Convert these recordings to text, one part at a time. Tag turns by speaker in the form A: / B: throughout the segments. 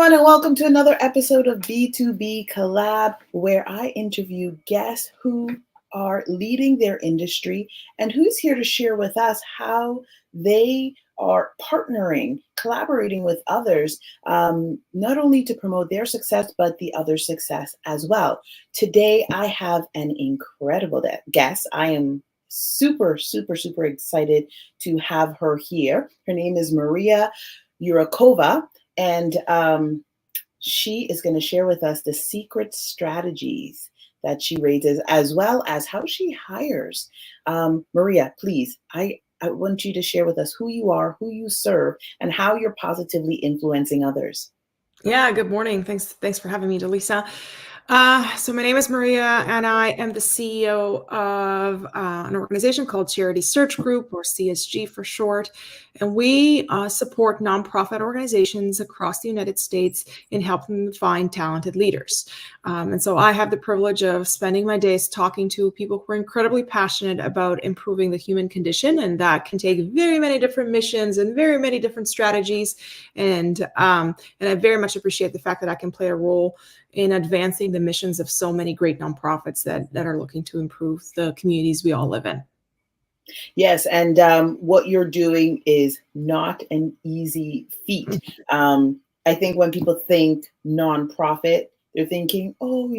A: everyone, and welcome to another episode of B2B Collab, where I interview guests who are leading their industry and who's here to share with us how they are partnering, collaborating with others, not only to promote their success, but the other's success as well. Today, I have an incredible guest. I am super excited to have her here. Her name is Mariya Yurukova. And she is going to share with us the secret strategies that she raises, as well as how she hires. Mariya, please, I want you to share with us who you are, who you serve, and how you're positively influencing others.
B: Yeah, good morning. Thanks for having me, Delisa. So my name is Mariya, and I am the CEO of an organization called Charity Search Group, or CSG for short. And we support nonprofit organizations across the United States in helping them find talented leaders. And so I have the privilege of spending my days talking to people who are incredibly passionate about improving the human condition. And that can take very many different missions and very many different strategies. And I very much appreciate the fact that I can play a role in advancing the missions of so many great nonprofits that are looking to improve the communities we all live in.
A: Yes, and what you're theing is not an easy feat. I think when people think nonprofit, they're thinking, oh,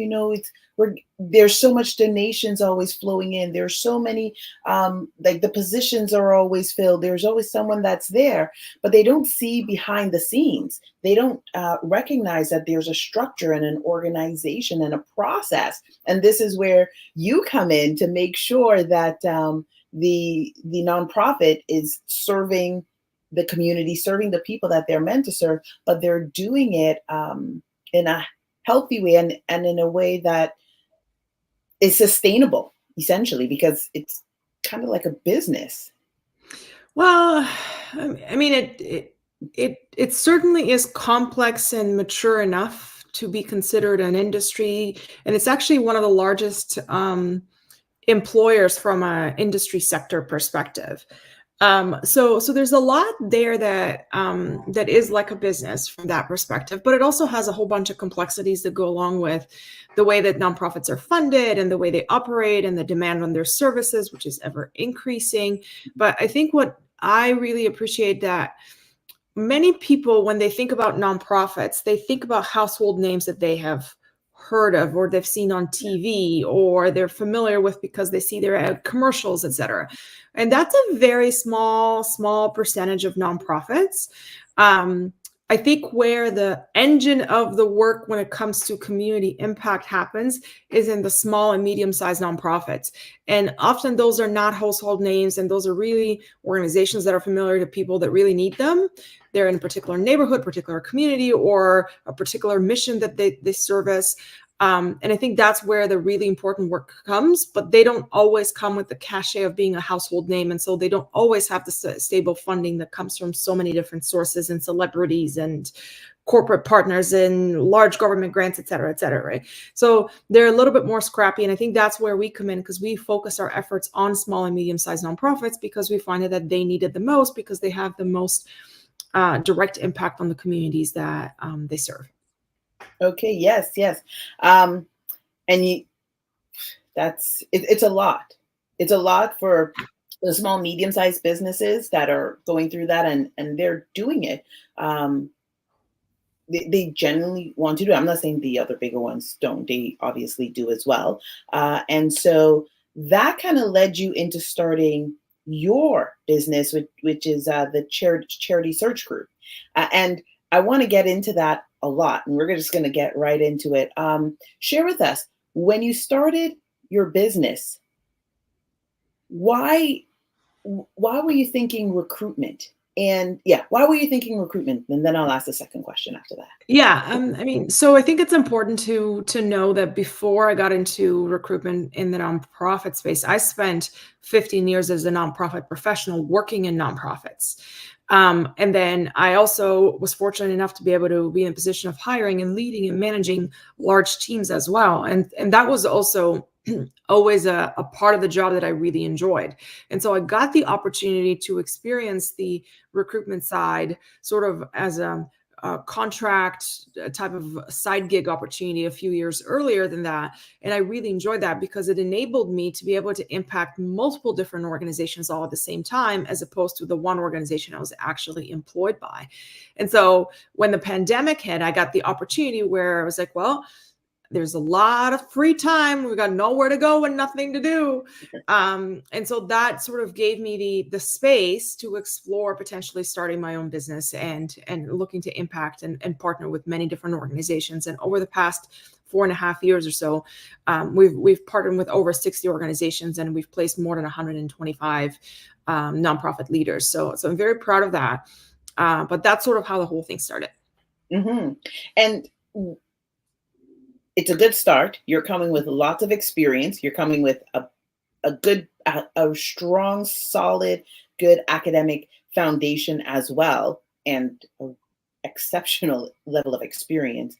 A: there's so much donations always flowing in. There's so many, like the positions are always filled. There's always someone that's there, but they don't see behind the scenes. They don't recognize that there's a structure and an organization and a process. And this is where you come in to make sure that the nonprofit is serving the community, serving the people that they're meant to serve, but they're doing it in a healthy way and in a way that is sustainable, essentially, because it's kind of like a business.
B: Well, I mean, it certainly is complex and mature enough to be considered an industry, and it's actually one of the largest employers from an industry sector perspective. So there's a lot there that is like a business from that perspective, but it also has a whole bunch of complexities that go along with the way that nonprofits are funded and the way they operate and the demand on their services, which is ever increasing. But I think what I really appreciate that many people, when they think about nonprofits, they think about household names that they have heard of or they've seen on TV or they're familiar with because they see their commercials, etc. And that's a very small percentage of nonprofits. I think where the engine of the work when it comes to community impact happens is in the small and medium-sized nonprofits. And often those are not household names, and those are really organizations that are familiar to people that really need them. They're in a particular neighborhood, particular community, or a particular mission that they service. And I think that's where the really important work comes, but they don't always come with the cachet of being a household name. And so they don't always have the stable funding that comes from so many different sources and celebrities and corporate partners and large government grants, et cetera, right? So they're a little bit more scrappy. And I think that's where we come in, because we focus our efforts on small and medium-sized nonprofits because we find that they need it the most, because they have the most direct impact on the communities that they serve.
A: Okay. Yes. And it's a lot. It's a lot for the small, medium-sized businesses that are going through that, and they're doing it. They genuinely want to do it. I'm not saying the other bigger ones don't. They obviously do as well. And so that kind of led you into starting your business, which is the Charity Search Group. And I want to get into that a lot, and we're just going to get right into it. Share with us, when you started your business, why were you thinking recruitment? And why were you thinking recruitment? And then I'll ask the second question after that.
B: Yeah, I mean, so I think it's important to know that before I got into recruitment in the nonprofit space, I spent 15 years as a nonprofit professional working in nonprofits. And then I also was fortunate enough to be able to be in a position of hiring and leading and managing large teams as well. And that was also always a part of the job that I really enjoyed. And so I got the opportunity to experience the recruitment side sort of as a contract type of side gig opportunity a few years earlier than that. And I really enjoyed that because it enabled me to be able to impact multiple different organizations all at the same time, as opposed to the one organization I was actually employed by. And so when the pandemic hit, I got the opportunity where I was like, well, there's a lot of free time. We've got nowhere to go and nothing to do. And so that sort of gave me the space to explore potentially starting my own business and looking to impact and partner with many different organizations. And over the past 4.5 years or so, we've partnered with over 60 organizations, and we've placed more than 125 nonprofit leaders. So I'm very proud of that. But that's sort of how the whole thing started.
A: Mm-hmm. And it's a good start. You're coming with lots of experience. You're coming with a good, a strong, solid, good academic foundation as well, and an exceptional level of experience.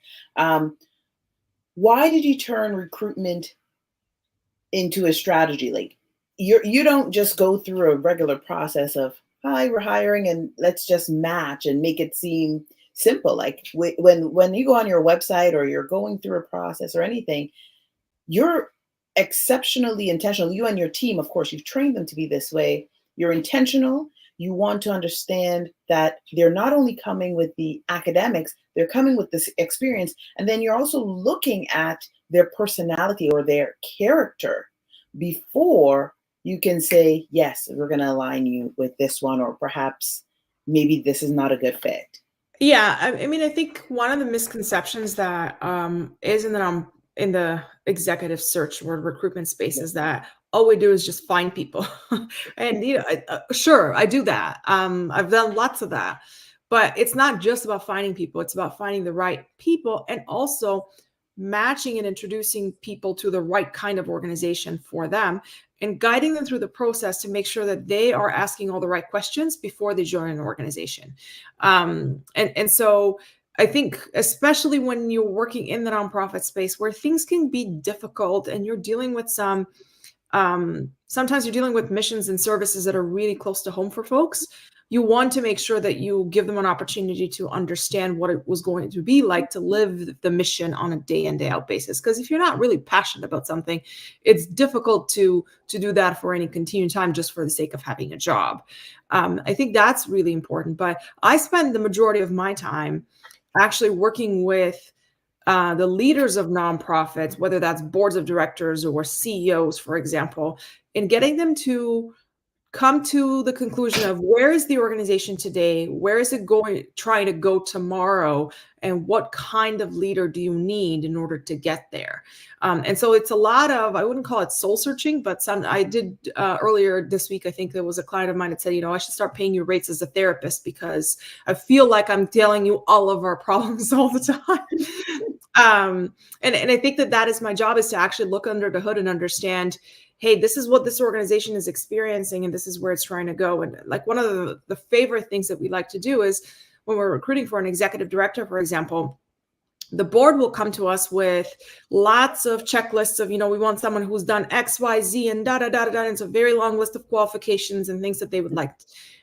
A: Why did you turn recruitment into a strategy? Like, you don't just go through a regular process of, hi, we're hiring and let's just match and make it seem simple. Like when you go on your website or you're going through a process or anything, you're exceptionally intentional. You and your team, of course, you've trained them to be this way. You're intentional. You want to understand that they're not only coming with the academics, they're coming with this experience. And then you're also looking at their personality or their character before you can say, yes, we're going to align you with this one, or perhaps maybe this is not a good fit.
B: Yeah, I mean, I think one of the misconceptions that is in the executive search or recruitment space is that all we do is just find people. And sure, I do that. I've done lots of that, but it's not just about finding people. It's about finding the right people and also matching and introducing people to the right kind of organization for them, and guiding them through the process to make sure that they are asking all the right questions before they join an organization. And so I think, especially when you're working in the nonprofit space where things can be difficult and you're dealing with sometimes you're dealing with missions and services that are really close to home for folks, you want to make sure that you give them an opportunity to understand what it was going to be like to live the mission on a day in, day out basis. Because if you're not really passionate about something, it's difficult to do that for any continued time just for the sake of having a job. I think that's really important. But I spend the majority of my time actually working with the leaders of nonprofits, whether that's boards of directors or CEOs, for example, in getting them to come to the conclusion of where is the organization today, where is it trying to go tomorrow, and what kind of leader do you need in order to get there. And so it's a lot of, I wouldn't call it soul searching, but I did earlier this week, I think there was a client of mine that said, I should start paying you rates as a therapist because I feel like I'm telling you all of our problems all the time. And I think that is my job, is to actually look under the hood and understand, hey, this is what this organization is experiencing and this is where it's trying to go. And like one of the favorite things that we like to do is when we're recruiting for an executive director, for example, the board will come to us with lots of checklists of, we want someone who's done X, Y, Z, and da, da, da, da, da. And it's a very long list of qualifications and things that they would like.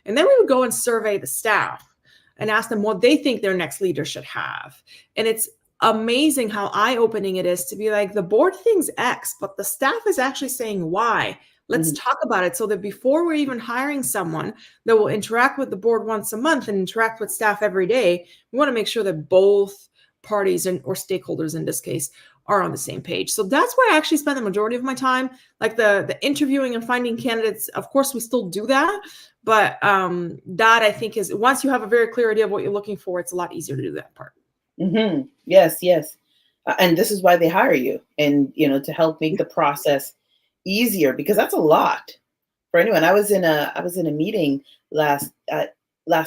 B: And then we would go and survey the staff and ask them what they think their next leader should have. And it's amazing how eye-opening it is to be like, the board thinks X, but the staff is actually saying Y. Let's talk about it, so that before we're even hiring someone that will interact with the board once a month and interact with staff every day, we want to make sure that both parties or stakeholders in this case are on the same page. So that's where I actually spend the majority of my time, like the interviewing and finding candidates. Of course, we still do that, but that I think is, once you have a very clear idea of what you're looking for, it's a lot easier to do that part.
A: Mm-hmm. Yes. And this is why they hire you, and, to help make the process easier, because that's a lot for anyone. I was in a meeting last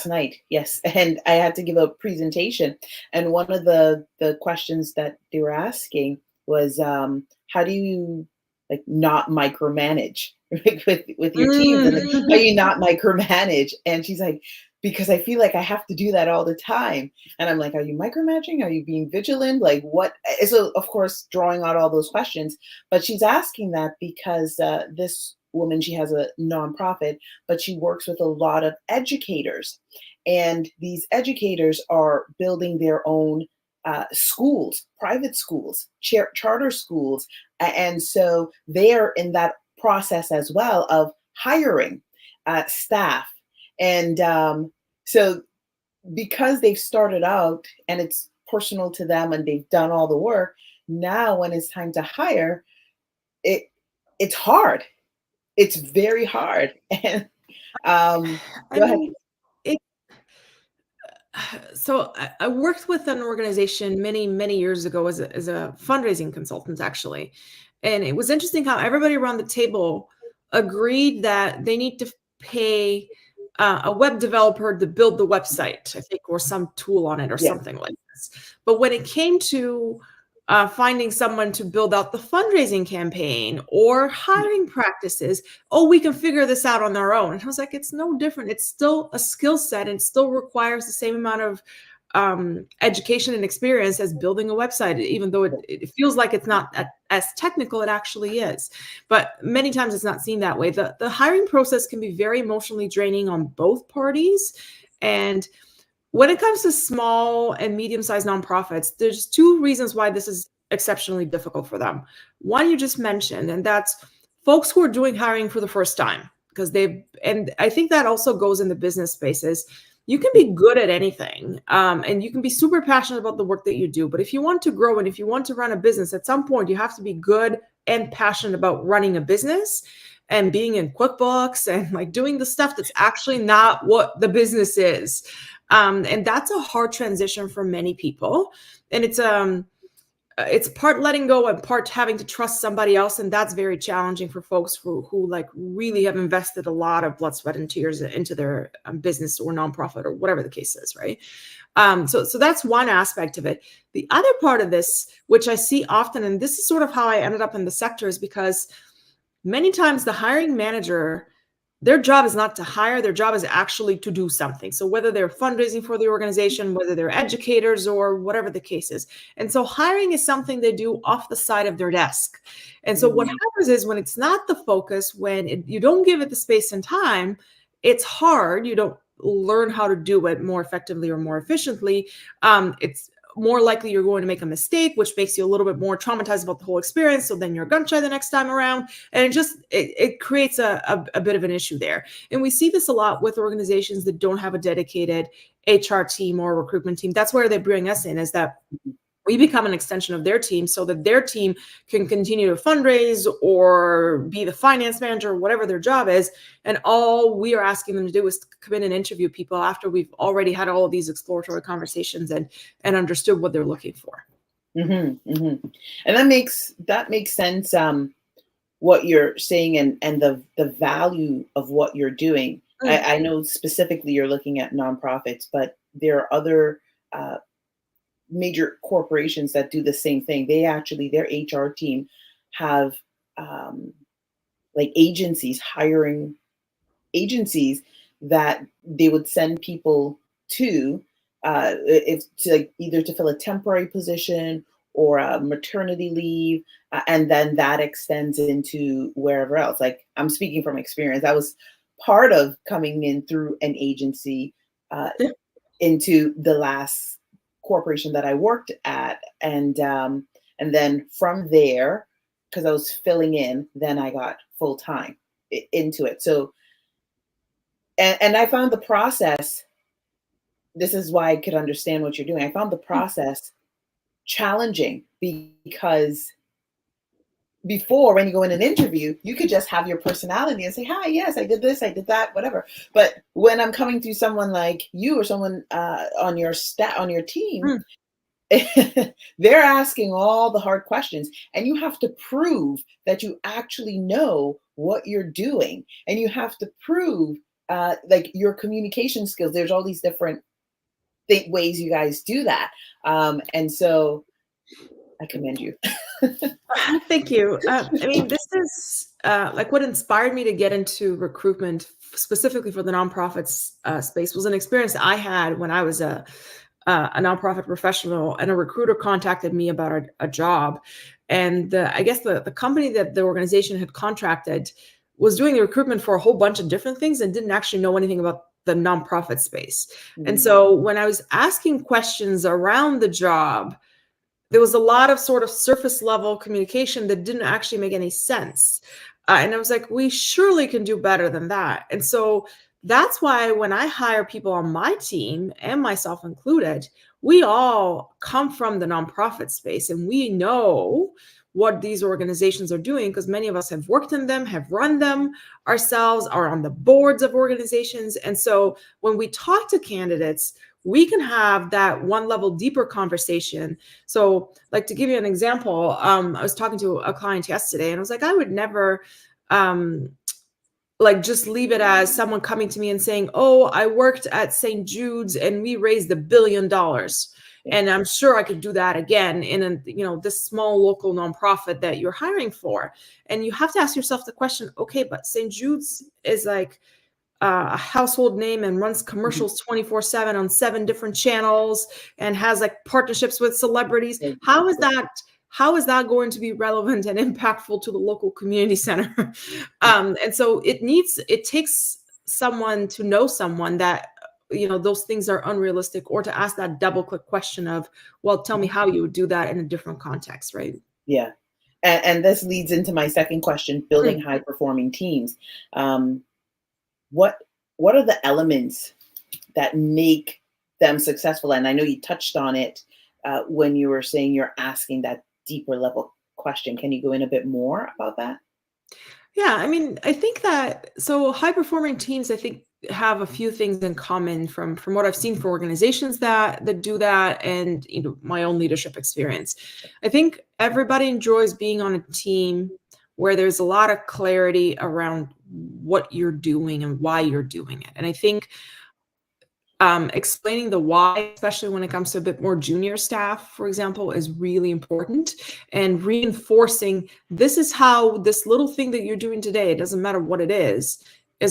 A: night. Yes. And I had to give a presentation. And one of the questions that they were asking was, how do you not micromanage with your teams? And how do you not micromanage? And she's like, because I feel like I have to do that all the time. And I'm like, are you micromanaging? Are you being vigilant? Like what? So of course, drawing out all those questions, but she's asking that because this woman, she has a nonprofit, but she works with a lot of educators. And these educators are building their own schools, private schools, charter schools. And so they are in that process as well of hiring staff. And so because they've started out and it's personal to them and they've done all the work, now when it's time to hire, it it's hard. It's very hard. And
B: I
A: go ahead.
B: mean, it so I worked with an organization many, many years ago as a fundraising consultant, actually. And it was interesting how everybody around the table agreed that they need to pay a web developer to build the website, I think, or some tool on it or
A: Yeah.
B: something like this. But when it came to finding someone to build out the fundraising campaign or hiring practices, oh, we can figure this out on our own. And I was like, it's no different. It's still a skill set and still requires the same amount of education and experience as building a website, even though it feels like it's not as technical, it actually is. But many times it's not seen that way. The hiring process can be very emotionally draining on both parties. And when it comes to small and medium-sized nonprofits, there's two reasons why this is exceptionally difficult for them. One you just mentioned, and that's folks who are doing hiring for the first time, because and I think that also goes in the business spaces. You can be good at anything, and you can be super passionate about the work that you do. But if you want to grow and if you want to run a business, at some point you have to be good and passionate about running a business and being in QuickBooks and like doing the stuff that's actually not what the business is. And that's a hard transition for many people. And it's part letting go and part having to trust somebody else. And that's very challenging for folks who like really have invested a lot of blood, sweat, and tears into their business or nonprofit or whatever the case is, right? So that's one aspect of it. The other part of this, which I see often, and this is sort of how I ended up in the sector, is because many times the hiring manager, their job is not to hire, their job is actually to do something. So whether they're fundraising for the organization, whether they're educators or whatever the case is. And so hiring is something they do off the side of their desk. And so what happens is when it's not the focus, when you don't give it the space and time, it's hard. You don't learn how to do it more effectively or more efficiently. It's more likely you're going to make a mistake, which makes you a little bit more traumatized about the whole experience. So then you're gun shy the next time around. And it creates a bit of an issue there. And we see this a lot with organizations that don't have a dedicated HR team or recruitment team. That's where they bring us in, is that we become an extension of their team so that their team can continue to fundraise or be the finance manager or whatever their job is. And all we are asking them to do is come in and interview people after we've already had all of these exploratory conversations and understood what they're looking for.
A: Mm-hmm, mm-hmm. And that makes sense. What you're saying and the value of what you're doing. I know specifically you're looking at nonprofits, but there are other major corporations that do the same thing. Their HR team have like hiring agencies that they would send people to, either to fill a temporary position or a maternity leave, and then that extends into wherever else. Like, I'm speaking from experience. I was part of coming in through an agency into the last corporation that I worked at, and then from there, because I was filling in, then I got full time into it. So, and I found the process. This is why I could understand what you're doing. I found the process challenging because before, when you go in an interview, you could just have your personality and say, hi, yes, I did this, I did that, whatever. But when I'm coming through someone like you or someone on your team, they're asking all the hard questions, and you have to prove that you actually know what you're doing, and you have to prove like your communication skills. There's all these different ways you guys do that, and so I commend you.
B: Thank you. I mean, this is like what inspired me to get into recruitment specifically for the nonprofits space was an experience I had when I was a nonprofit professional, and a recruiter contacted me about a job. And I guess the company that the organization had contracted was doing the recruitment for a whole bunch of different things and didn't actually know anything about the nonprofit space. And
A: Mhm.
B: so when I was asking questions around the job, there was a lot of sort of surface level communication that didn't actually make any sense. And I was like, we surely can do better than that. And so that's why when I hire people on my team, and myself included, we all come from the nonprofit space and we know what these organizations are doing because many of us have worked in them, have run them ourselves, are on the boards of organizations. And so when we talk to candidates, we can have that one level deeper conversation. So, like, to give you an example, I was talking to a client yesterday and I was like, I would never like just leave it as someone coming to me and saying, oh, I worked at St. Jude's and we raised $1 billion.
A: Yeah.
B: And I'm sure I could do that again in this small local nonprofit that you're hiring for. And you have to ask yourself the question, okay, but St. Jude's is like a household name and runs
A: Mhm.
B: commercials 24/7 on 7 different channels and has like partnerships with celebrities.
A: Yeah.
B: How is that going to be relevant and impactful to the local community center? And so it takes someone to know someone that those things are unrealistic, or to ask that double click question of, well, tell me how you would do that in a different context, right?
A: Yeah. And this leads into my second question,
B: Mm.
A: building high performing teams. Um, what what are the elements that make them successful? And I know you touched on it when you were saying you're asking that deeper level question. Can you go in a bit more about that?
B: Yeah, I mean, I think that so high performing teams, I think, have a few things in common from what I've seen for organizations that do that, and my own leadership experience. I think everybody enjoys being on a team where there's a lot of clarity around what you're doing and why you're doing it. And I think explaining the why, especially when it comes to a bit more junior staff, for example, is really important. And reinforcing this is how this little thing that you're doing today, it doesn't matter what it is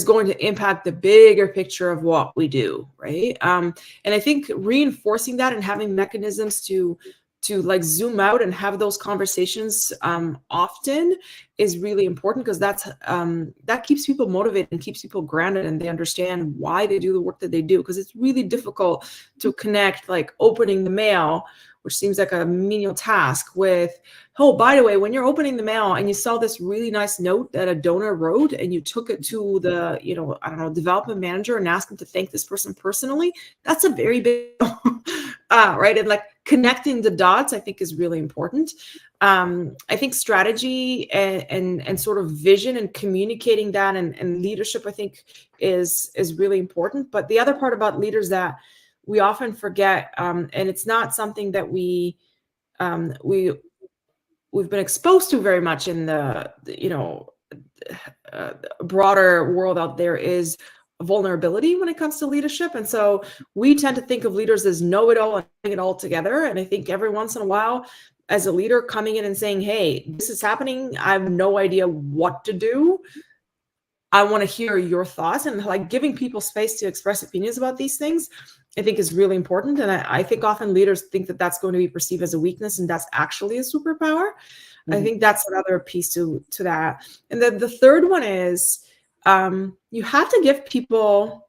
B: going to impact the bigger picture of what we do, right? And I think reinforcing that and having mechanisms to like zoom out and have those conversations often is really important, because that keeps people motivated and keeps people grounded, and they understand why they do the work that they do. Because it's really difficult to connect like opening the mail, which seems like a menial task, with, oh, by the way, when you're opening the mail and you saw this really nice note that a donor wrote and you took it to the I don't know, development manager and asked him to thank this person personally, that's a very big deal. Right. And like connecting the dots, I think, is really important. I think strategy and sort of vision and communicating that and leadership, I think, is really important. But the other part about leaders that we often forget, and it's not something that we've been exposed to very much in the broader world out there, is vulnerability when it comes to leadership. And so we tend to think of leaders as know-it-all and having it all together. And I think every once in a while, as a leader coming in and saying, hey, this is happening, I have no idea what to do, I want to hear your thoughts, and like giving people space to express opinions about these things, I think, is really important. And I think often leaders think that that's going to be perceived as a weakness, and that's actually a superpower. I
A: Mhm.
B: think that's another piece to that. And then the third one is, you have to give people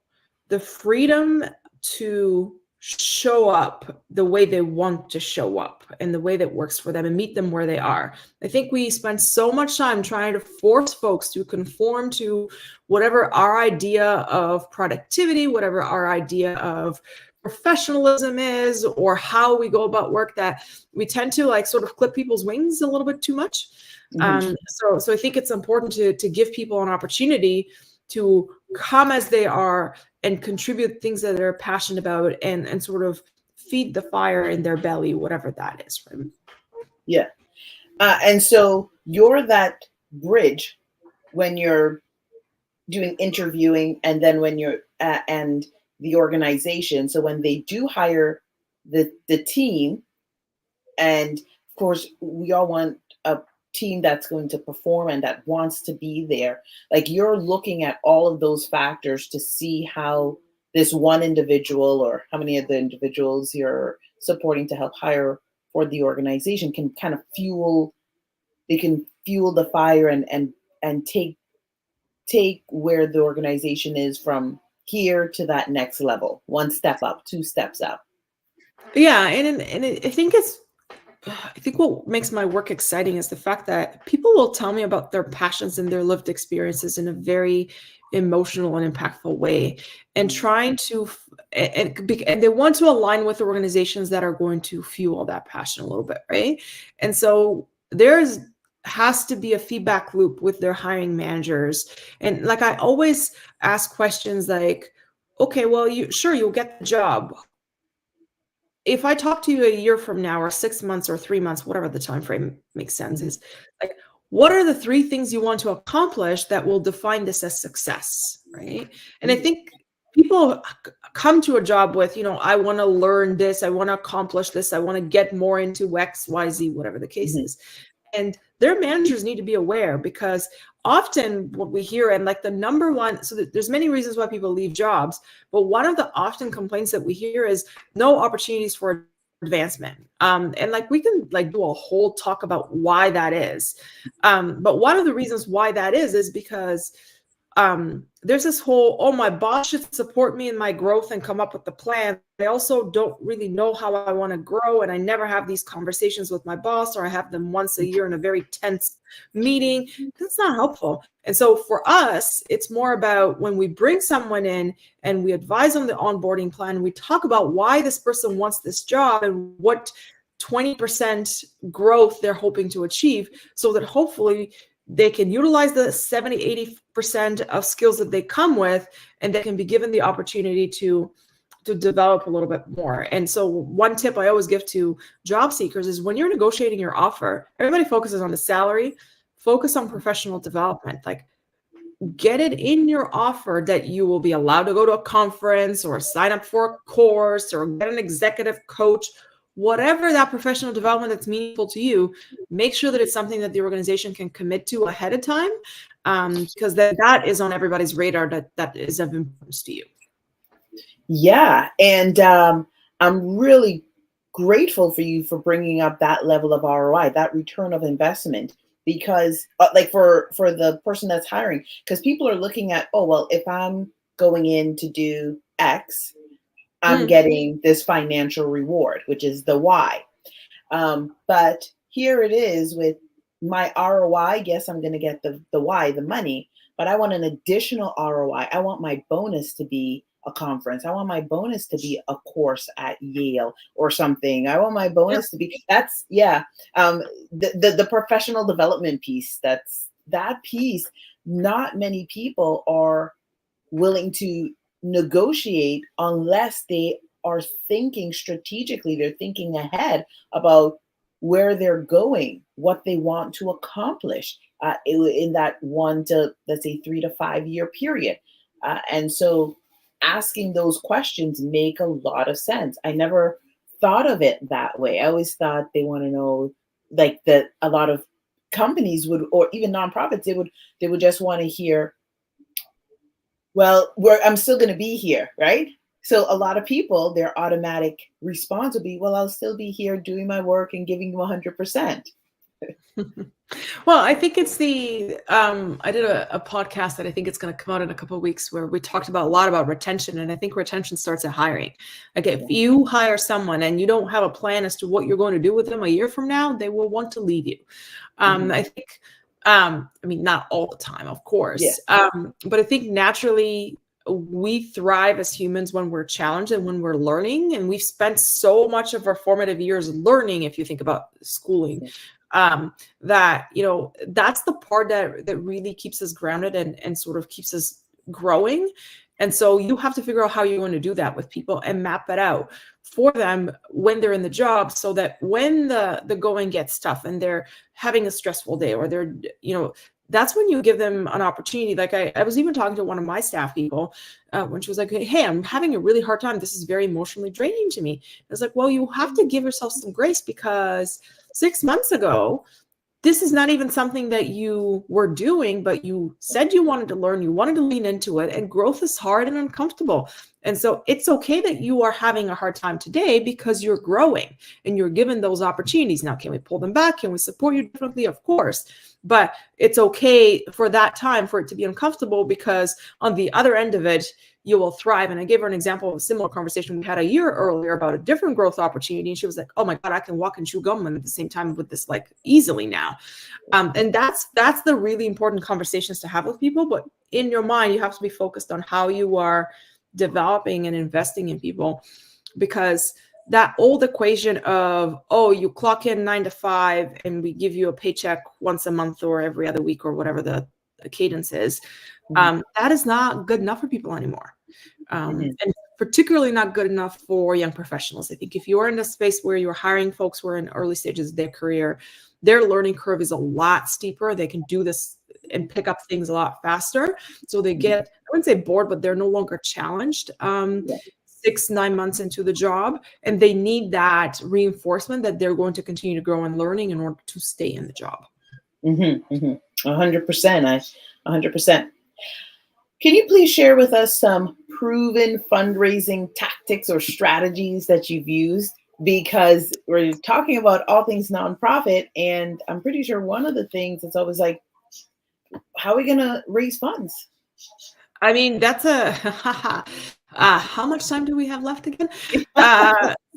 B: the freedom to show up the way they want to show up and the way that works for them, and meet them where they are. I think we spend so much time trying to force folks to conform to whatever our idea of productivity, whatever our idea of professionalism is, or how we go about work, that we tend to like sort of clip people's wings a little bit too much.
A: Mhm.
B: So I think it's important to give people an opportunity to come as they are and contribute things that they're passionate about, and sort of feed the fire in their belly, whatever that is, right?
A: Yeah. And so you're that bridge when you're doing interviewing, and then when you're and the organization. So when they do hire the team, and of course we all want a team that's going to perform and that wants to be there. Like, you're looking at all of those factors to see how this one individual, or how many of the individuals you're supporting to help hire for the organization, can kind of fuel they can fuel the fire, and take where the organization is from here to that next level, one step up, two steps up.
B: Yeah, and I think what makes my work exciting is the fact that people will tell me about their passions and their lived experiences in a very emotional and impactful way, and trying to and they want to align with organizations that are going to fuel that passion a little bit, right? And so there's has to be a feedback loop with their hiring managers. And like I always ask questions like, okay, well, you'll get the job. If I talk to you a year from now or 6 months or 3 months, whatever the time frame makes sense,
A: Mhm.
B: is like, what are the 3 things you want to accomplish that will define this as success, right? And I think people come to a job with, I want to learn this, I want to accomplish this, I want to get more into X, Y, Z, whatever the case
A: Mhm.
B: is. And their managers need to be aware, because often what we hear, and like the number one, so there's many reasons why people leave jobs, but one of the often complaints that we hear is no opportunities for advancement. And like we can like do a whole talk about why that is. But one of the reasons why that is because there's this whole, oh, my boss should support me in my growth and come up with the plan. I also don't really know how I want to grow, and I never have these conversations with my boss, or I have them once a year in a very tense meeting. That's not helpful. And so for us, it's more about when we bring someone in and we advise on the onboarding plan, we talk about why this person wants this job and what 20% growth they're hoping to achieve, so that hopefully they can utilize the 70-80% of skills that they come with, and they can be given the opportunity to develop a little bit more. And so one tip I always give to job seekers is, when you're negotiating your offer, everybody focuses on the salary, focus on professional development. Like, get it in your offer that you will be allowed to go to a conference or sign up for a course or get an executive coach, whatever that professional development that's meaningful to you. Make sure that it's something that the organization can commit to ahead of time, because that is on everybody's radar, that is of importance to you.
A: Yeah. And I'm really grateful for you for bringing up that level of ROI, that return of investment, because like for the person that's hiring, because people are looking at, oh, well, if I'm going in to do X, I'm getting this financial reward, which is the Y. But here it is with my ROI. Yes, I'm going to get the Y, the money, but I want an additional ROI. I want my bonus to be a conference. I want my bonus to be a course at Yale or something. I want my bonus to be the professional development piece. That's that piece. Not many people are willing to negotiate unless they are thinking strategically. They're thinking ahead about where they're going, what they want to accomplish in that 1 to, let's say, 3 to 5 year period. And so asking those questions make a lot of sense. I never thought of it that way. I always thought they want to know, like, that a lot of companies would, or even nonprofits, they would just want to hear, well, I'm still going to be here, right? So a lot of people, their automatic response would be, well, I'll still be here doing my work and giving you 100%.
B: Well, I think it's I did a podcast that I think it's going to come out in a couple of weeks, where we talked about a lot about retention. And I think retention starts at hiring. Like, if you hire someone and you don't have a plan as to what you're going to do with them a year from now, they will want to leave you. I think, I mean, not all the time, of course.
A: Yeah.
B: But I think naturally we thrive as humans when we're challenged and when we're learning. And we've spent so much of our formative years learning, if you think about schooling. That, that's the part that really keeps us grounded and sort of keeps us growing. And so you have to figure out how you're going to do that with people and map it out for them when they're in the job, so that when the going gets tough and they're having a stressful day, or they're, that's when you give them an opportunity. Like I was even talking to one of my staff people when she was like, hey, I'm having a really hard time. This is very emotionally draining to me. I was like, well, you have to give yourself some grace, because 6 months ago, this is not even something that you were doing, but you said you wanted to learn, you wanted to lean into it, and growth is hard and uncomfortable. And so it's okay that you are having a hard time today, because you're growing and you're given those opportunities. Now, can we pull them back? Can we support you? Definitely, of course. But it's okay for that time for it to be uncomfortable, because on the other end of it, you will thrive. And I gave her an example of a similar conversation we had a year earlier about a different growth opportunity. And she was like, oh my God, I can walk and chew gum at the same time with this like easily now. And that's the really important conversations to have with people. But in your mind, you have to be focused on how you are developing and investing in people, because that old equation of, oh, you clock in 9 to 5 and we give you a paycheck once a month or every other week or whatever the cadence is, that is not good enough for people anymore. And particularly not good enough for young professionals. I think if you're in a space where you're hiring folks who are in early stages of their career, their learning curve is a lot steeper. They can do this and pick up things a lot faster. So they get, I wouldn't say bored, but they're no longer challenged 6-9 months into the job. And they need that reinforcement that they're going to continue to grow in learning in order to stay in the job.
A: 100%. 100%. Can you please share with us some proven fundraising tactics or strategies that you've used? Because we're talking about all things nonprofit, and I'm pretty sure one of the things is always like, how are we going to raise funds?
B: I mean, that's a how much time do we have left again?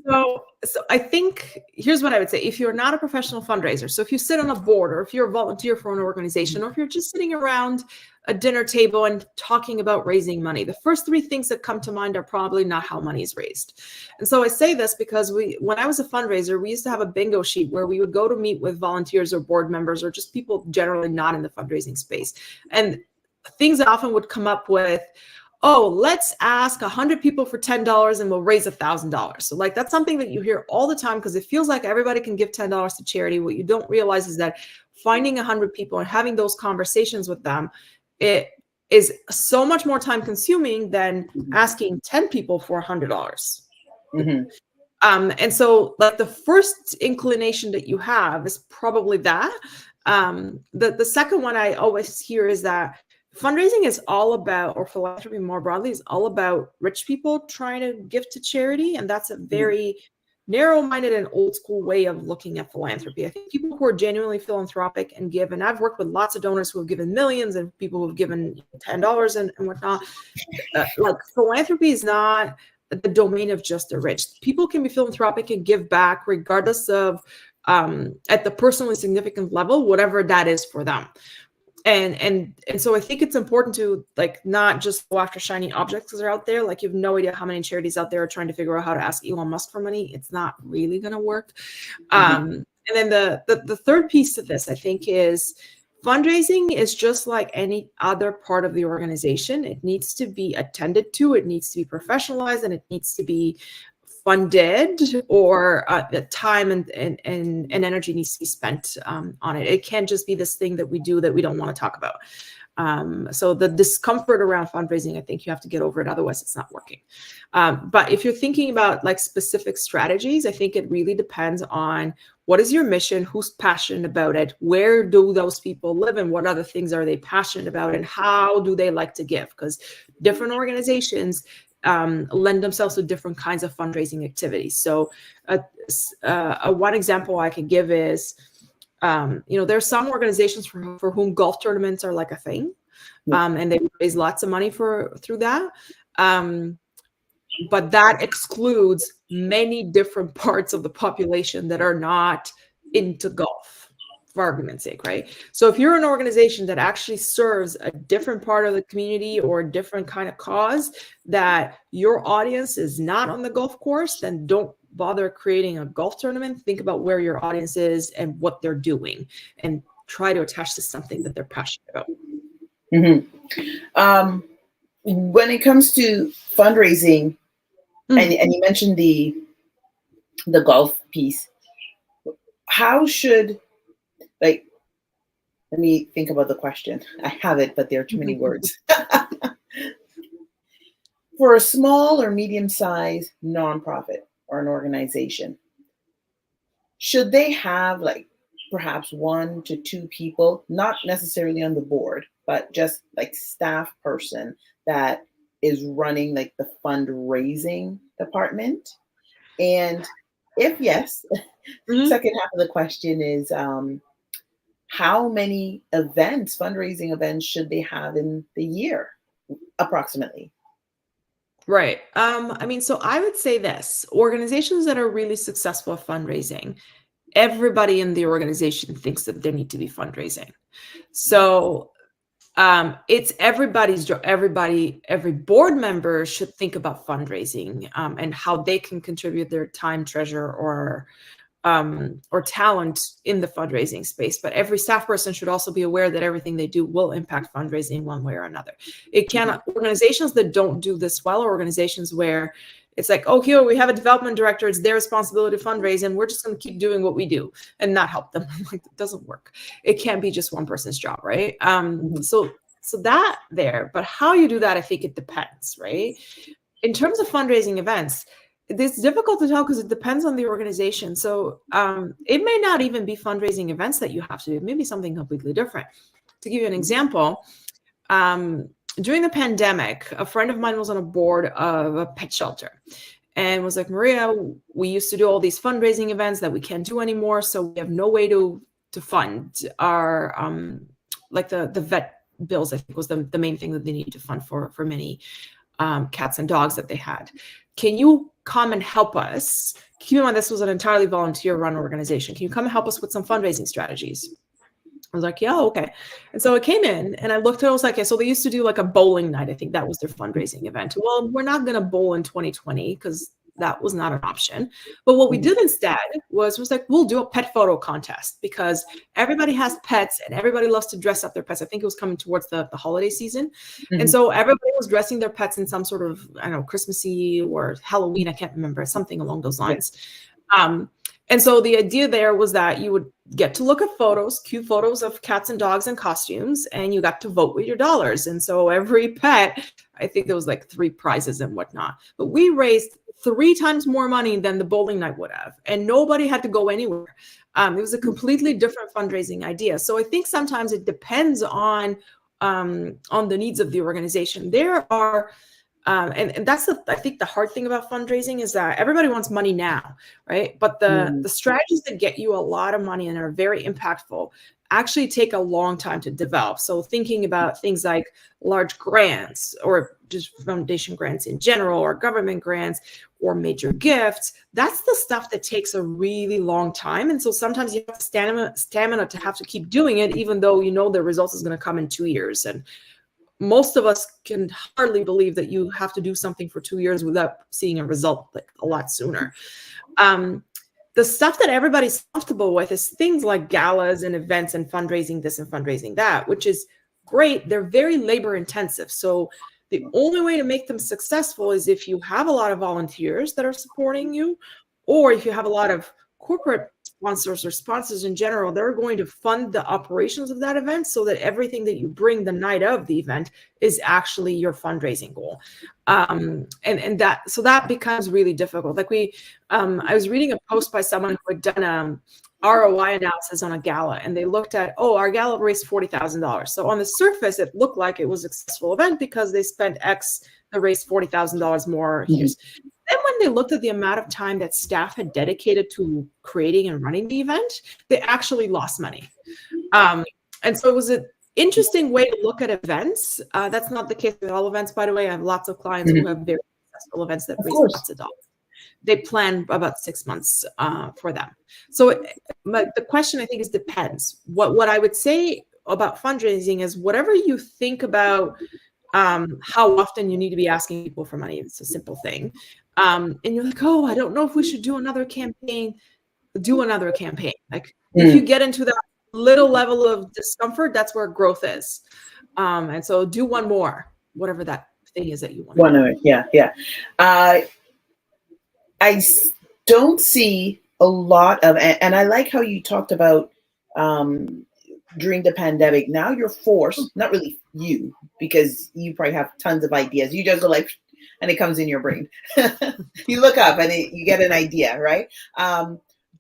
B: So I think here's what I would say. If you're not a professional fundraiser, so if you sit on a board, or if you're a volunteer for an organization, or if you're just sitting around a dinner table and talking about raising money, the first 3 things that come to mind are probably not how money is raised. And so I say this because when I was a fundraiser, we used to have a bingo sheet where we would go to meet with volunteers or board members or just people generally not in the fundraising space. And things often would come up with, oh, let's ask 100 people for $10 and we'll raise $1,000. So like, that's something that you hear all the time because it feels like everybody can give $10 to charity. What you don't realize is that finding 100 people and having those conversations with them, it is so much more time consuming than asking 10 people for $100. And so like the first inclination that you have is probably that. The second one I always hear is that fundraising is all about, or philanthropy more broadly, is all about rich people trying to give to charity. And that's a very narrow-minded and old school way of looking at philanthropy. I think people who are genuinely philanthropic and give, and I've worked with lots of donors who have given millions and people who have given $10 and whatnot. Like philanthropy is not the domain of just the rich. People can be philanthropic and give back regardless of at the personally significant level, whatever that is for them. And so I think it's important to like not just go after shiny objects that are out there. Like you have no idea how many charities out there are trying to figure out how to ask Elon Musk for money. It's not really going to work. And then the third piece to this, I think, is fundraising is just like any other part of the organization. It needs to be attended to. It needs to be professionalized, and it needs to be funded, or the time and energy needs to be spent on it. It can't just be this thing that we do that we don't want to talk about. So the discomfort around fundraising, I think you have to get over it. Otherwise it's not working. But if you're thinking about like specific strategies, I think it really depends on what is your mission, who's passionate about it, where do those people live, and what other things are they passionate about, and how do they like to give? Because different organizations lend themselves to different kinds of fundraising activities. So one example I can give is, there's some organizations for whom golf tournaments are like a thing, and they raise lots of money through that. But that excludes many different parts of the population that are not into golf, for argument's sake, right? So if you're an organization that actually serves a different part of the community or a different kind of cause, that your audience is not on the golf course, then don't bother creating a golf tournament. Think about where your audience is and what they're doing, and try to attach to something that they're passionate about.
A: When it comes to fundraising, and you mentioned the golf piece, how should, like, let me think about the question. I have it, but there are too many words. For a small or medium-sized nonprofit or an organization, should they have like perhaps 1 to 2 people, not necessarily on the board, but just like staff person that is running like the fundraising department? And if yes, second half of the question is, how many events, fundraising events, should they have in the year, approximately?
B: Right. I mean, so I would say this: organizations that are really successful at fundraising, everybody in the organization thinks that there need to be fundraising. So it's everybody's job. Every board member should think about fundraising and how they can contribute their time, treasure, or talent in the fundraising space. But every staff person should also be aware that everything they do will impact fundraising one way or another. It cannot, organizations that don't do this well are organizations where it's like, oh, here we have a development director, it's their responsibility to fundraise, and we're just going to keep doing what we do and not help them. Like, it doesn't work. It can't be just one person's job, right? So that there, but how you do that, I think it depends, right? In terms of fundraising events, it's difficult to tell because it depends on the organization. So it may not even be fundraising events that you have to do. It may be something completely different. To give you an example, during the pandemic, a friend of mine was on a board of a pet shelter and was like, Mariya, we used to do all these fundraising events that we can't do anymore. So we have no way to fund our, like the vet bills, I think was the main thing that they need to fund for many cats and dogs that they had. Can you come and help us? Keep in mind, this was an entirely volunteer run organization. Can you come and help us with some fundraising strategies? I was like, yeah, okay. And so I came in and I looked at it, I was like, okay, so they used to do like a bowling night. I think that was their fundraising event. Well, we're not going to bowl in 2020 because that was not an option. But what we did instead was like, we'll do a pet photo contest because everybody has pets and everybody loves to dress up their pets. I think it was coming towards the holiday season. And so everybody was dressing their pets in some sort of, I don't know, Christmassy or Halloween. I can't remember, something along those lines. And so the idea there was that you would get to look at photos, cute photos of cats and dogs in costumes, and you got to vote with your dollars. And so every pet, I think there was like 3 prizes and whatnot. But we raised 3 times more money than the bowling night would have, and nobody had to go anywhere. It was a completely different fundraising idea. So I think sometimes it depends on the needs of the organization. There are and that's I think the hard thing about fundraising is that everybody wants money now, right? But the strategies that get you a lot of money and are very impactful actually take a long time to develop. So thinking about things like large grants or just foundation grants in general, or government grants or major gifts, that's the stuff that takes a really long time. And so sometimes you have stamina to have to keep doing it, even though you know the results is going to come in 2 years. And most of us can hardly believe that you have to do something for 2 years without seeing a result like a lot sooner. The stuff that everybody's comfortable with is things like galas and events and fundraising this and fundraising that, which is great. They're very labor intensive. So the only way to make them successful is if you have a lot of volunteers that are supporting you, or if you have a lot of corporate sponsors or sponsors in general, they're going to fund the operations of that event so that everything that you bring the night of the event is actually your fundraising goal. And that becomes really difficult. Like I was reading a post by someone who had done ROI analysis on a gala, and they looked at, our gala raised $40,000. So on the surface, it looked like it was a successful event because they spent X, they raised $40,000 more. Then when they looked at the amount of time that staff had dedicated to creating and running the event, they actually lost money. And so it was an interesting way to look at events. That's not the case with all events, by the way. I have lots of clients who have very successful events that raise lots of dollars. They plan about 6 months for them. So the question, I think, is depends. What I would say about fundraising is whatever you think about how often you need to be asking people for money. It's a simple thing. And you're like, I don't know if we should do another campaign. Do another campaign. Like if you get into that little level of discomfort, that's where growth is. And so do one more, whatever that thing is that you want.
A: One more, yeah. I don't see a lot of, and I like how you talked about during the pandemic. Now you're forced, not really you, because you probably have tons of ideas. You just go like, and it comes in your brain. You look up and you get an idea, right?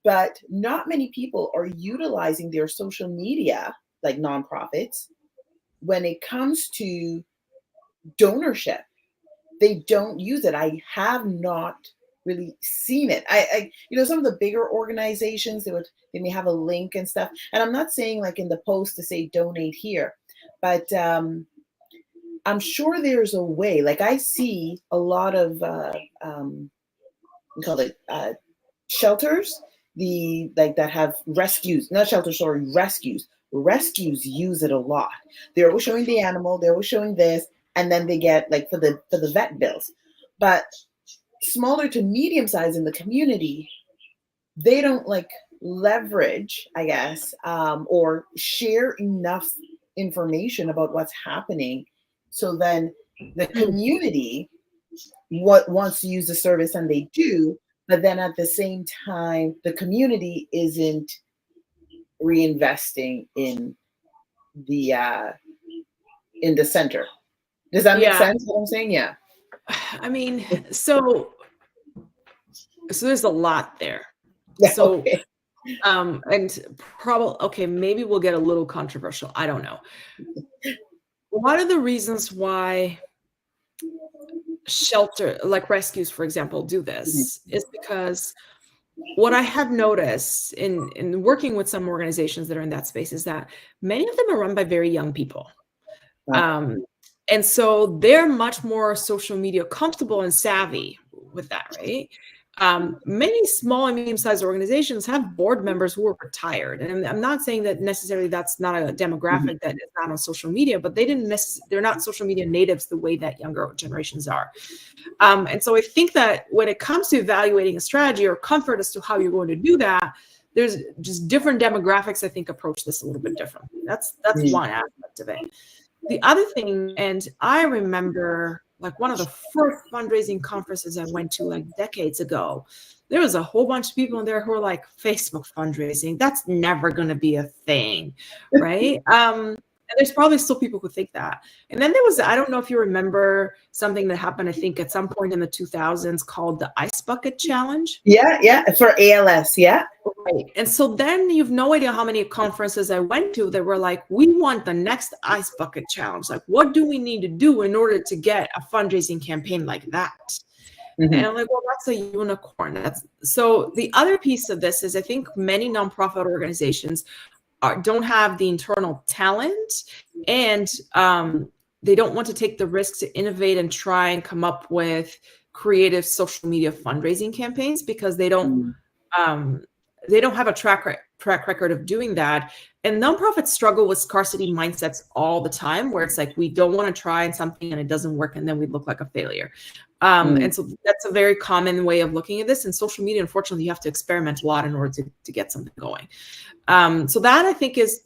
A: But not many people are utilizing their social media, like nonprofits, when it comes to donorship. They don't use it. I have not really seen it. I some of the bigger organizations, they may have a link and stuff. And I'm not saying like in the post to say donate here, but I'm sure there's a way. Like I see a lot of we call it shelters, the like that have rescues, not shelters, sorry, rescues. Rescues use it a lot. They're always showing the animal, they're always showing this, and then they get like for the vet bills. But smaller to medium size in the community, they don't like leverage, I guess, or share enough information about what's happening. So then the community what wants to use the service and they do, but then at the same time, the community isn't reinvesting the uh, in the center. Does that make
B: Yeah.
A: sense? What I'm saying? Yeah.
B: I mean, so there's a lot there.
A: Yeah.
B: So,
A: Okay.
B: and probably, okay, maybe we'll get a little controversial. I don't know. One of the reasons why shelter, like rescues, for example, do this is because what I have noticed in working with some organizations that are in that space is that many of them are run by very young people.
A: Wow.
B: And so they're much more social media comfortable and savvy with that, right? Many small and medium-sized organizations have board members who are retired. And I'm not saying that necessarily that's not a demographic that is not on social media, but they're not social media natives the way that younger generations are. And so I think that when it comes to evaluating a strategy or comfort as to how you're going to do that, there's just different demographics, I think, approach this a little bit differently. That's one aspect of it. The other thing, and I remember like one of the first fundraising conferences I went to like decades ago, there was a whole bunch of people in there who were like, Facebook fundraising, that's never going to be a thing, right? And there's probably still people who think that. And then there was, I don't know if you remember something that happened, I think at some point in the 2000s called the Ice Bucket Challenge.
A: Yeah, for ALS, yeah.
B: Right. And so then you've no idea how many conferences I went to that were like, we want the next Ice Bucket Challenge. Like, what do we need to do in order to get a fundraising campaign like that? And I'm like, well, that's a unicorn. So the other piece of this is I think many nonprofit organizations don't have the internal talent and they don't want to take the risk to innovate and try and come up with creative social media fundraising campaigns because they don't have a track record of doing that. And nonprofits struggle with scarcity mindsets all the time, where it's like, we don't want to try something and it doesn't work, and then we look like a failure. And so that's a very common way of looking at this. And social media, unfortunately, you have to experiment a lot in order to get something going. So that I think is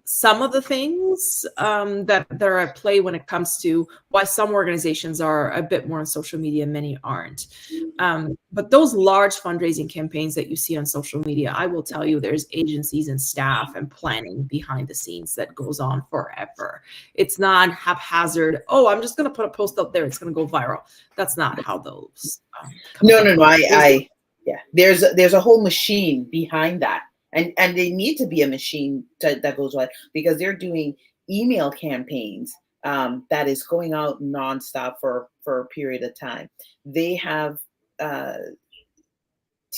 B: some of the things that are at play when it comes to why some organizations are a bit more on social media and many aren't. But those large fundraising campaigns that you see on social media, I will tell you, there's agencies and staff and planning behind the scenes that goes on forever. It's not haphazard. Oh, I'm just going to put a post up there, it's going to go viral. That's not how those.
A: No. Yeah. There's a whole machine behind that. And they need to be a machine that goes on because they're doing email campaigns that is going out nonstop for a period of time. They have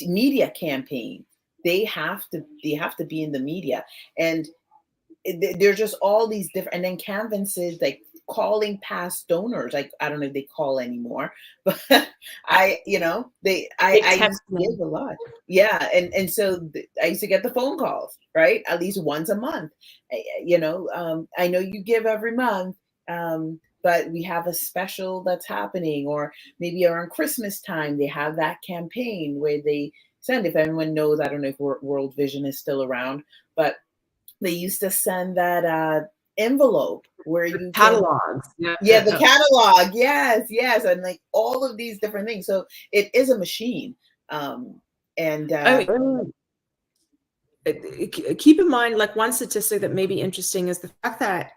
A: media campaign. They have to be in the media, and there's just all these different. And then canvases like calling past donors. Like I don't know if they call anymore, but I used to give a lot. Yeah, and so I used to get the phone calls, right? At least once a month. I know you give every month, but we have a special that's happening, or maybe around Christmas time they have that campaign where they send. If anyone knows, I don't know if World Vision is still around, but they used to send that envelope where you
B: catalogs.
A: The catalog. Yes, and like all of these different things. So it is a machine.
B: Keep in mind, like one statistic that may be interesting is the fact that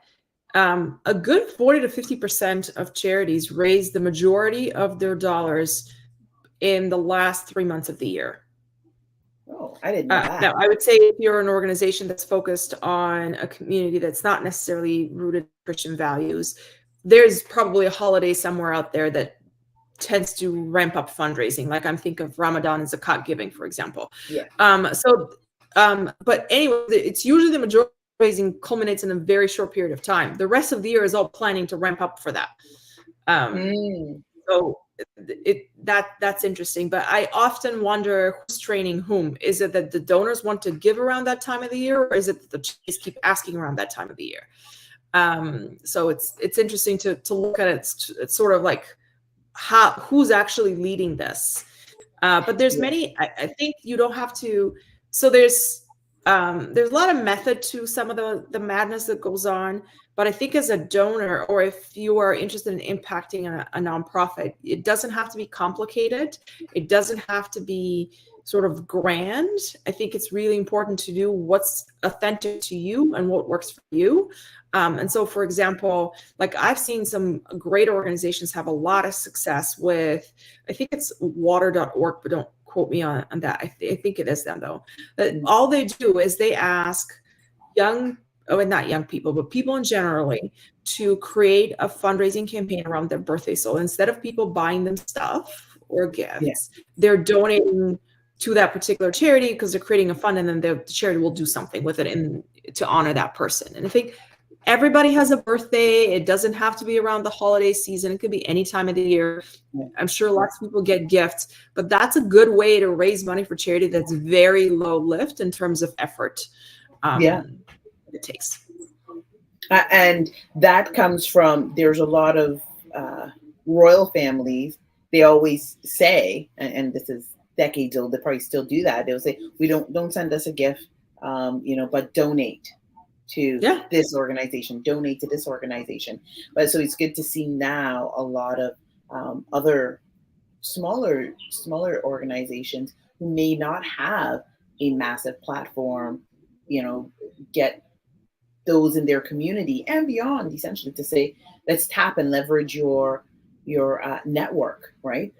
B: a good 40 to 50% of charities raise the majority of their dollars in the last 3 months of the year.
A: Oh, I didn't know that.
B: Now, I would say if you're an organization that's focused on a community that's not necessarily rooted in Christian values, there's probably a holiday somewhere out there that tends to ramp up fundraising. Like I'm thinking of Ramadan and Zakat giving, for example.
A: Yeah.
B: But anyway, it's usually the majority fundraising culminates in a very short period of time. The rest of the year is all planning to ramp up for that. So that's interesting. But I often wonder who's training whom. Is it that the donors want to give around that time of the year, or is it that the charities keep asking around that time of the year? So it's interesting to look at it. It's sort of like who's actually leading this. But there's many. I think you don't have to. So there's a lot of method to some of the madness that goes on. But I think as a donor, or if you are interested in impacting a nonprofit, it doesn't have to be complicated. It doesn't have to be sort of grand. I think it's really important to do what's authentic to you and what works for you. And so, for example, like I've seen some great organizations have a lot of success with, I think it's water.org, but don't quote me on that. I think it is them though. But all they do is they ask not young people, but people in generally to create a fundraising campaign around their birthday. So instead of people buying them stuff or gifts, they're donating to that particular charity because they're creating a fund, and then the charity will do something with it to honor that person. And I think everybody has a birthday. It doesn't have to be around the holiday season. It could be any time of the year. I'm sure lots of people get gifts, but that's a good way to raise money for charity that's very low lift in terms of effort. It takes.
A: And that comes from, there's a lot of royal families. They always say, and this is decades old, they probably still do that. They'll say, don't send us a gift, but donate to this organization, donate to this organization. But so it's good to see now a lot of other smaller organizations who may not have a massive platform, get those in their community and beyond, essentially, to say, let's tap and leverage your network, right?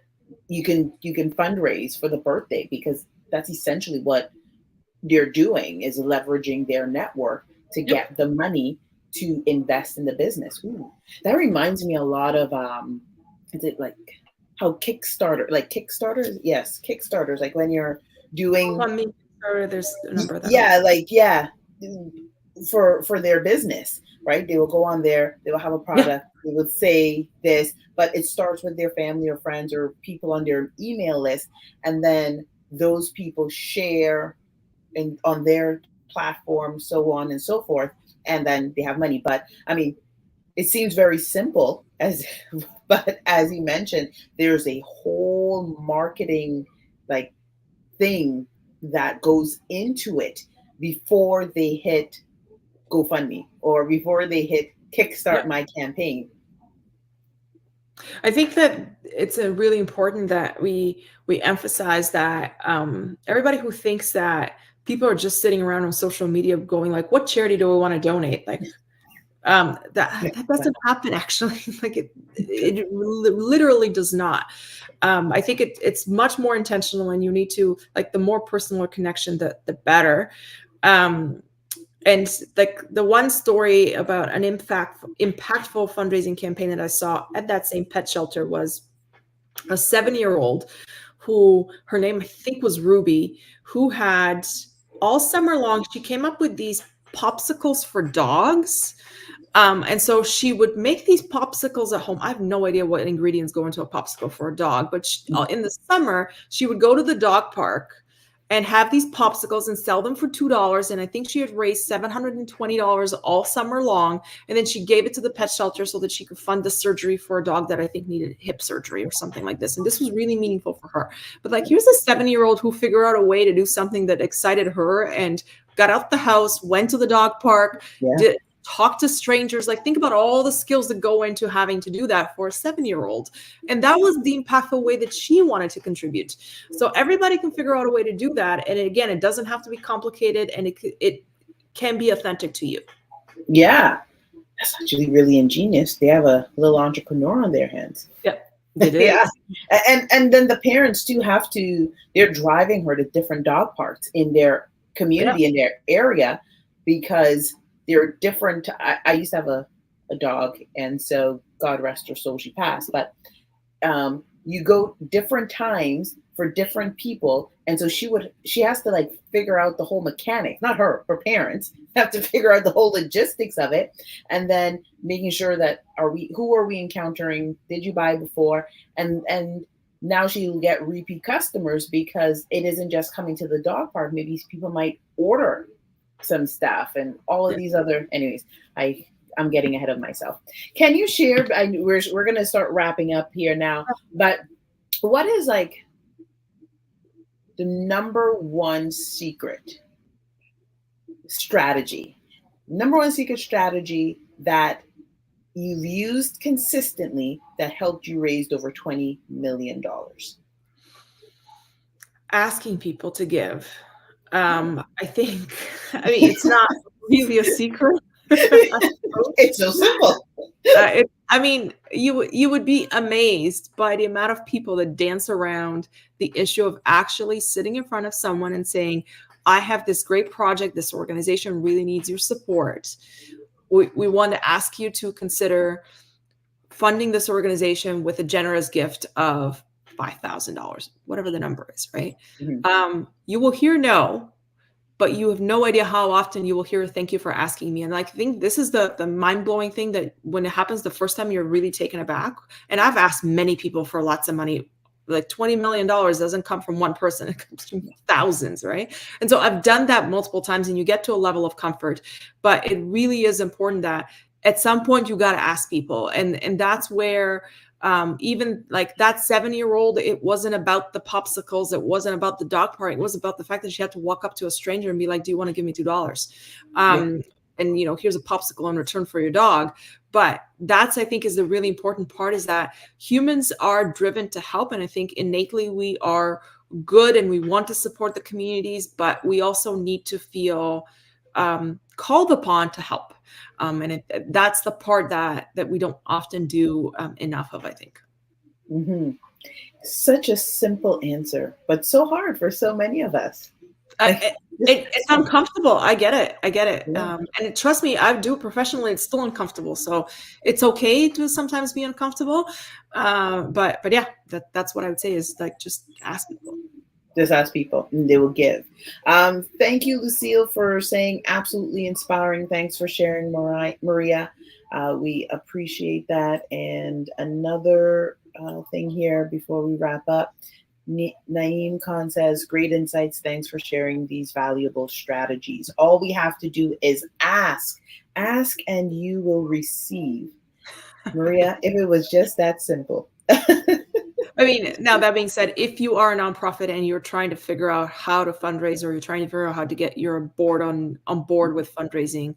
A: You can fundraise for the birthday, because that's essentially what they're doing, is leveraging their network to get the money to invest in the business. Ooh, that reminds me a lot of is it like how Kickstarter, yes, Kickstarters, like when you're doing
B: Kickstarter, there's a number of them.
A: For their business, right? They will go on there, they will have a product, they would say this, but it starts with their family or friends or people on their email list, and then those people share on their platform, so on and so forth, and then they have money. But I mean, it seems very simple, but as you mentioned, there's a whole marketing thing that goes into it before they hit GoFundMe or before they hit Kickstart My campaign.
B: I think that it's really important that we emphasize that everybody who thinks that people are just sitting around on social media going like, what charity do we want to donate? That doesn't happen, actually. It literally does not. I think it's much more intentional, and you need to, the more personal connection, the better. And the one story about an impactful fundraising campaign that I saw at that same pet shelter was a 7-year-old who, her name I think was Ruby, who had all summer long, she came up with these popsicles for dogs. And so she would make these popsicles at home. I have no idea what ingredients go into a popsicle for a dog, but in the summer, she would go to the dog park and have these popsicles and sell them for $2. And I think she had raised $720 all summer long. And then she gave it to the pet shelter so that she could fund the surgery for a dog that I think needed hip surgery or something like this. And this was really meaningful for her. But here's a 7-year-old who figured out a way to do something that excited her and got out the house, went to the dog park, talk to strangers. Think about all the skills that go into having to do that for a 7-year-old. And that was the impactful way that she wanted to contribute. So everybody can figure out a way to do that. And again, it doesn't have to be complicated, and it can be authentic to you.
A: Yeah, that's actually really ingenious. They have a little entrepreneur on their hands.
B: Yep. It is.
A: And then the parents too they're driving her to different dog parks in their community, in their area, because they're different. I used to have a dog, and so God rest her soul, she passed. But you go different times for different people. And so she has to like figure out the whole mechanics, not her parents have to figure out the whole logistics of it. And then making sure that who are we encountering? Did you buy before? And now she'll get repeat customers because it isn't just coming to the dog park. Maybe people might order some stuff and all of these other, anyways, I'm getting ahead of myself. Can you share, we're going to start wrapping up here now, but what is like the number one secret strategy that you've used consistently that helped you raise over $20 million?
B: Asking people to give. I think, I mean, it's not really a secret.
A: It's so simple.
B: I mean, you would be amazed by the amount of people that dance around the issue of actually sitting in front of someone and saying, I have this great project. This organization really needs your support. We want to ask you to consider funding this organization with a generous gift of $5,000, whatever the number is, right? Mm-hmm. You will hear no, but you have no idea how often you will hear, thank you for asking me. And I think this is the mind-blowing thing, that when it happens the first time, you're really taken aback. And I've asked many people for lots of money. Like $20 million doesn't come from one person, it comes from thousands, right? And so I've done that multiple times, and you get to a level of comfort. But it really is important that at some point you got to ask people. And that's where even like that 7-year-old, it wasn't about the popsicles, it wasn't about the dog park, it was about the fact that she had to walk up to a stranger and be like, do you want to give me $2? And here's a popsicle in return for your dog. But that's, I think, is the really important part, is that humans are driven to help. And I think innately we are good and we want to support the communities, but we also need to feel called upon to help. And that's the part that we don't often do enough of, I think.
A: Mm-hmm. Such a simple answer, but so hard for so many of us.
B: It's uncomfortable. I get it. Yeah. And trust me, I do it professionally. It's still uncomfortable. So it's okay to sometimes be uncomfortable. But yeah, that's what I would say, is like, just ask people.
A: Just ask people and they will give. Thank you, Lucille, for saying absolutely inspiring. Thanks for sharing, Mariya. We appreciate that. And another thing here before we wrap up, Naeem Khan says, great insights. Thanks for sharing these valuable strategies. All we have to do is ask and you will receive. Mariya, if it was just that simple.
B: I mean, now that being said, if you are a nonprofit and you're trying to figure out how to fundraise, or you're trying to figure out how to get your board on board with fundraising,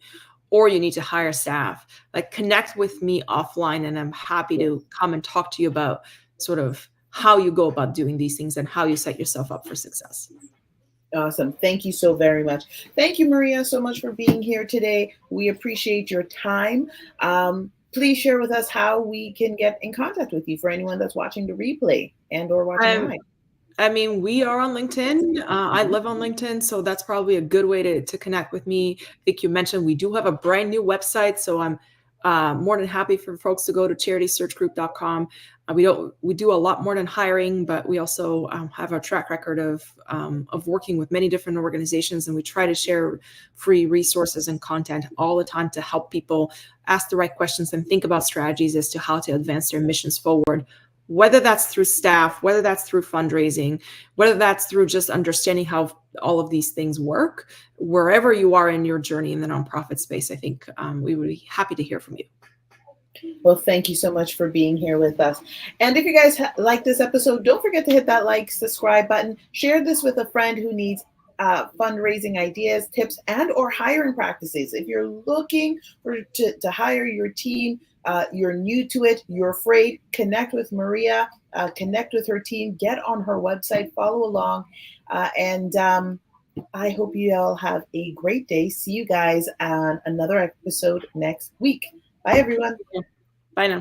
B: or you need to hire staff, like, connect with me offline, and I'm happy to come and talk to you about sort of how you go about doing these things and how you set yourself up for success.
A: Awesome. Thank you so very much. Thank you, Mariya, so much for being here today. We appreciate your time. Please share with us how we can get in contact with you for anyone that's watching the replay and or watching live.
B: I mean, we are on LinkedIn. I live on LinkedIn, so that's probably a good way to connect with me. I think you mentioned we do have a brand new website, so I'm more than happy for folks to go to charitysearchgroup.com. We do a lot more than hiring, but we also have a track record of working with many different organizations, and we try to share free resources and content all the time to help people ask the right questions and think about strategies as to how to advance their missions forward, whether that's through staff, whether that's through fundraising, whether that's through just understanding how all of these things work. Wherever you are in your journey in the nonprofit space, I think we would be happy to hear from you.
A: Well, thank you so much for being here with us. And if you guys like this episode, don't forget to hit that like, subscribe button. Share this with a friend who needs fundraising ideas, tips, and or hiring practices. If you're looking to hire your team, you're new to it, you're afraid, connect with Mariya, connect with her team, get on her website, follow along. And I hope you all have a great day. See you guys on another episode next week. Bye, everyone.
B: Bye now.